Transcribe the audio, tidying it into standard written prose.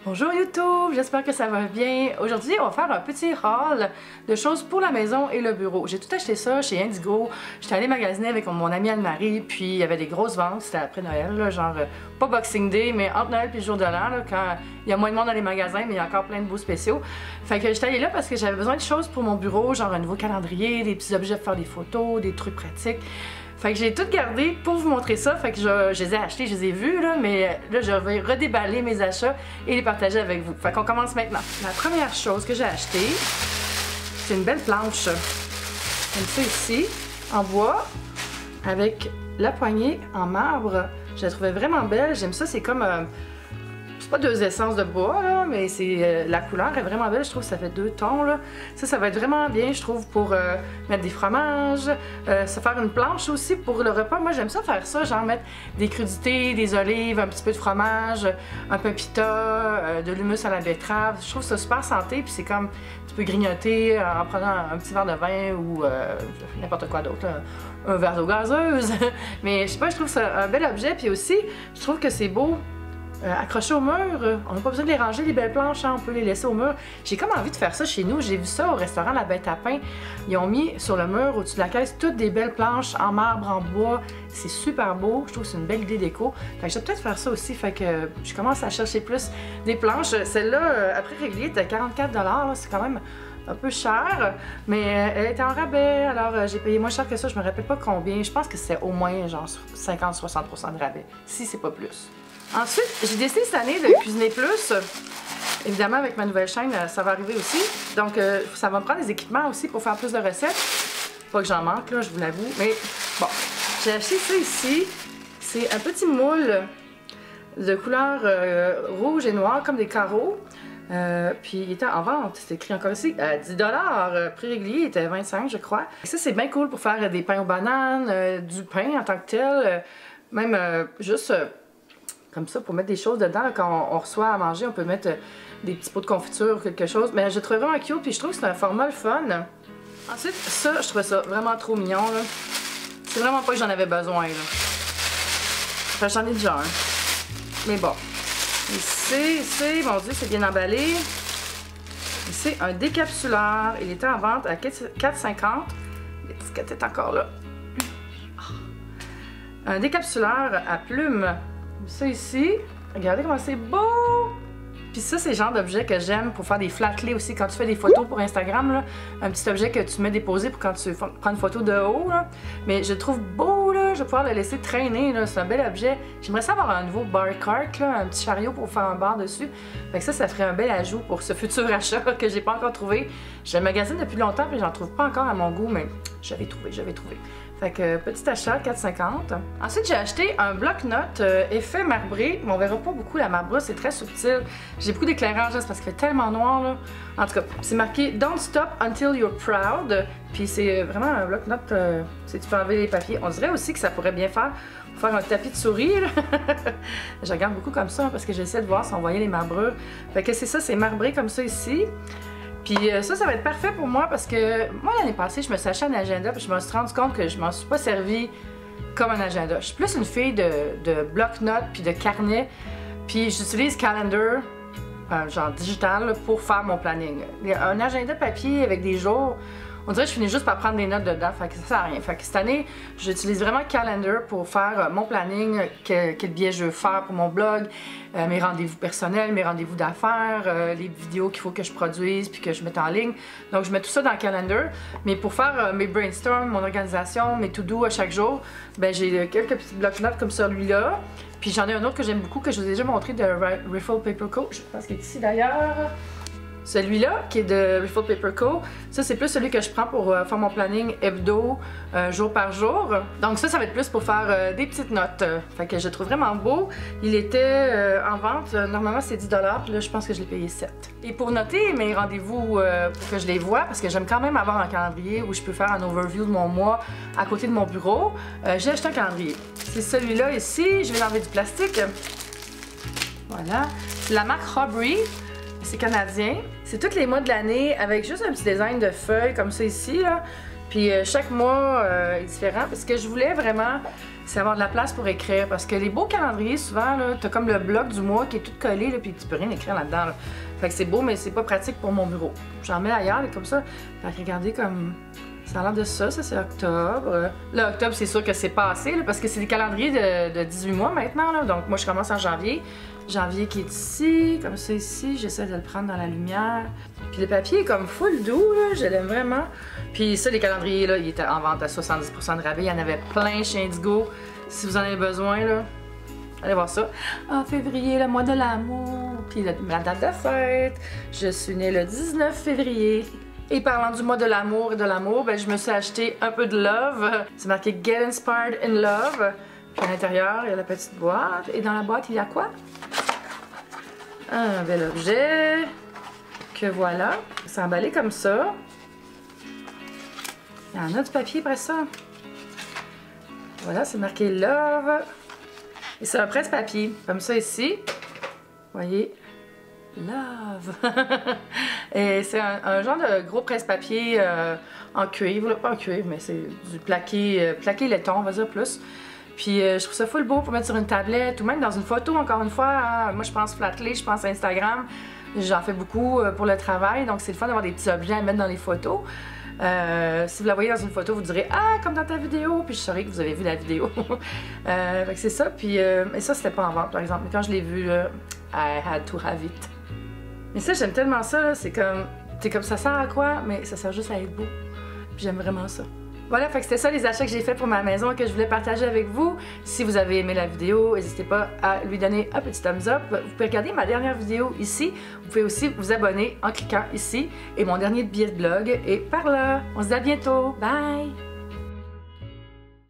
Bonjour YouTube, j'espère que ça va bien. Aujourd'hui, on va faire un petit haul de choses pour la maison et le bureau. J'ai tout acheté ça chez Indigo. J'étais allée magasiner avec mon amie Anne-Marie, puis il y avait des grosses ventes. C'était après Noël, là, genre pas Boxing Day, mais entre Noël et le jour de l'an, quand il y a moins de monde dans les magasins, mais il y a encore plein de beaux spéciaux. Fait que j'étais allée là parce que j'avais besoin de choses pour mon bureau, genre un nouveau calendrier, des petits objets pour faire des photos, des trucs pratiques. Fait que j'ai tout gardé pour vous montrer ça, fait que je les ai achetés, je les ai vus là, mais là je vais redéballer mes achats et les partager avec vous. Fait qu'on commence maintenant. La première chose que j'ai achetée, c'est une belle planche. Comme ça ici, en bois, avec la poignée en marbre. Je la trouvais vraiment belle, j'aime ça, c'est comme... c'est pas deux essences de bois, là, mais c'est la couleur est vraiment belle. Je trouve que ça fait deux tons. Là. Ça va être vraiment bien, je trouve, pour mettre des fromages. Se faire une planche aussi pour le repas. Moi, j'aime ça faire ça, genre mettre des crudités, des olives, un petit peu de fromage, un peu pita, de l'hummus à la betterave. Je trouve ça super santé, puis c'est comme tu peux grignoter en prenant un petit verre de vin ou n'importe quoi d'autre, un verre d'eau gazeuse. Mais je sais pas, je trouve ça un bel objet, puis aussi, je trouve que c'est beau. Accrochés au mur, on n'a pas besoin de les ranger, les belles planches, hein, on peut les laisser au mur. J'ai comme envie de faire ça chez nous, j'ai vu ça au restaurant La Bête à Pain. Ils ont mis sur le mur, au-dessus de la caisse, toutes des belles planches en marbre, en bois. C'est super beau, je trouve que c'est une belle idée déco. Fait que je vais peut-être faire ça aussi, fait que je commence à chercher plus des planches. Celle-là, après régulier, était 44 $, c'est quand même un peu cher, mais elle était en rabais, alors j'ai payé moins cher que ça, je me rappelle pas combien. Je pense que c'est au moins genre 50-60% de rabais, si c'est pas plus. Ensuite, j'ai décidé cette année de cuisiner plus. Évidemment, avec ma nouvelle chaîne, ça va arriver aussi. Donc, ça va me prendre des équipements aussi pour faire plus de recettes. Pas que j'en manque, là, je vous l'avoue. Mais bon, j'ai acheté ça ici. C'est un petit moule de couleur rouge et noir, comme des carreaux. Puis il était en vente, c'est écrit encore ici, à 10 $, prix régulier, il était 25 je crois. Et ça c'est bien cool pour faire des pains aux bananes, du pain en tant que tel, même juste... comme ça, pour mettre des choses dedans. Là, quand on reçoit à manger, on peut mettre des petits pots de confiture ou quelque chose. Mais je le trouve vraiment cute, puis je trouve que c'est un format le fun. Ensuite, ça, je trouvais ça vraiment trop mignon. C'est vraiment pas que j'en avais besoin. Là. Enfin, j'en ai déjà un. Mais bon. Ici, mon Dieu, c'est bien emballé. C'est un décapsuleur. Il était en vente à 4,50 $. L'étiquette est encore là. Un décapsuleur à plumes. Ça ici, regardez comment c'est beau! Puis ça, c'est le genre d'objet que j'aime pour faire des flat lays aussi. Quand tu fais des photos pour Instagram, là, un petit objet que tu mets déposé pour quand tu prends une photo de haut. Là. Mais je le trouve beau, là. Je vais pouvoir le laisser traîner. C'est un bel objet. J'aimerais ça avoir un nouveau bar cart, là, un petit chariot pour faire un bar dessus. Fait que ça ferait un bel ajout pour ce futur achat que j'ai pas encore trouvé. Je le magasine depuis longtemps, puis j'en trouve pas encore à mon goût, mais j'avais trouvé. Fait que petit achat, 4,50 $. Ensuite, j'ai acheté un bloc-notes effet marbré. Mais on verra pas beaucoup la marbre, c'est très subtil. J'ai beaucoup d'éclairage, c'est parce qu'il fait tellement noir, là. En tout cas, c'est marqué Don't stop until you're proud. Puis c'est vraiment un bloc-notes, tu peux enlever les papiers. On dirait aussi que ça pourrait bien faire pour faire un tapis de souris, là. Je regarde beaucoup comme ça, parce que j'essaie de voir si on voyait les marbrures. Fait que c'est ça, c'est marbré comme ça ici. Puis ça va être parfait pour moi parce que moi l'année passée, je me suis acheté un agenda puis je me suis rendu compte que je m'en suis pas servi comme un agenda. Je suis plus une fille de bloc-notes puis de carnet. Puis j'utilise Calendar, genre digital, pour faire mon planning. Un agenda papier avec des jours, on dirait que je finis juste par prendre des notes dedans, fait que ça sert à rien. Fait que cette année, j'utilise vraiment Calendar pour faire mon planning, quel billet je veux faire pour mon blog, mes rendez-vous personnels, mes rendez-vous d'affaires, les vidéos qu'il faut que je produise puis que je mette en ligne. Donc je mets tout ça dans Calendar. Mais pour faire mes brainstorms, mon organisation, mes to-do à chaque jour, ben j'ai quelques petits blocs-notes comme celui-là. Puis j'en ai un autre que j'aime beaucoup, que je vous ai déjà montré, de Riffle Paper Co. Je pense qu'il est ici d'ailleurs. Celui-là, qui est de Riffle Paper Co. Ça, c'est plus celui que je prends pour faire mon planning hebdo, jour par jour. Donc ça va être plus pour faire des petites notes. Fait que je le trouve vraiment beau. Il était en vente, normalement c'est 10 $, puis là je pense que je l'ai payé 7. Et pour noter mes rendez-vous, pour que je les vois, parce que j'aime quand même avoir un calendrier où je peux faire un overview de mon mois à côté de mon bureau, j'ai acheté un calendrier. C'est celui-là ici, je vais enlever du plastique. Voilà. C'est la marque Hobry. C'est canadien. C'est tous les mois de l'année avec juste un petit design de feuilles comme ça ici, là. Puis chaque mois est différent. Parce que je voulais vraiment, c'est avoir de la place pour écrire. Parce que les beaux calendriers, souvent, t'as comme le bloc du mois qui est tout collé, là, puis tu peux rien écrire là-dedans. Là. Fait que c'est beau, mais c'est pas pratique pour mon bureau. J'en mets ailleurs, comme ça. Fait que regardez comme... Ça a l'air de ça c'est octobre. Là, octobre, c'est sûr que c'est passé, là, parce que c'est des calendriers de 18 mois maintenant. Là. Donc, moi, je commence en janvier. Janvier qui est ici, comme ça ici. J'essaie de le prendre dans la lumière. Puis le papier est comme full doux, là. Je l'aime vraiment. Puis ça, les calendriers, là, ils étaient en vente à 70% de rabais. Il y en avait plein chez Indigo. Si vous en avez besoin, là, allez voir ça. En février, le mois de l'amour. Puis la date de fête. Je suis née le 19 février. Et parlant du mois de l'amour et de l'amour, ben, je me suis acheté un peu de love. C'est marqué Get Inspired in Love. Puis à l'intérieur, il y a la petite boîte. Et dans la boîte, il y a quoi? Un bel objet. Que voilà. C'est emballé comme ça. Il y en a du papier après ça. Voilà, c'est marqué Love. Et c'est un presse-papier. Comme ça ici. Vous voyez? Love! Et c'est un genre de gros presse-papier en cuivre, pas en cuivre, mais c'est du plaqué laiton, on va dire plus. Puis je trouve ça full beau pour mettre sur une tablette ou même dans une photo, encore une fois. Hein. Moi, je pense Flatley, je pense Instagram. J'en fais beaucoup pour le travail, donc c'est le fun d'avoir des petits objets à mettre dans les photos. Si vous la voyez dans une photo, vous direz « Ah, comme dans ta vidéo! » Puis je saurai que vous avez vu la vidéo. Fait que c'est ça. Puis mais ça, c'était pas en vente, par exemple. Mais quand je l'ai vu, I had to have it. Mais ça, j'aime tellement ça, c'est comme... T'es comme ça sert à quoi? Mais ça sert juste à être beau. Puis j'aime vraiment ça. Voilà, fait que c'était ça les achats que j'ai fait pour ma maison et que je voulais partager avec vous. Si vous avez aimé la vidéo, n'hésitez pas à lui donner un petit thumbs up. Vous pouvez regarder ma dernière vidéo ici. Vous pouvez aussi vous abonner en cliquant ici. Et mon dernier billet de blog est par là. On se dit à bientôt. Bye!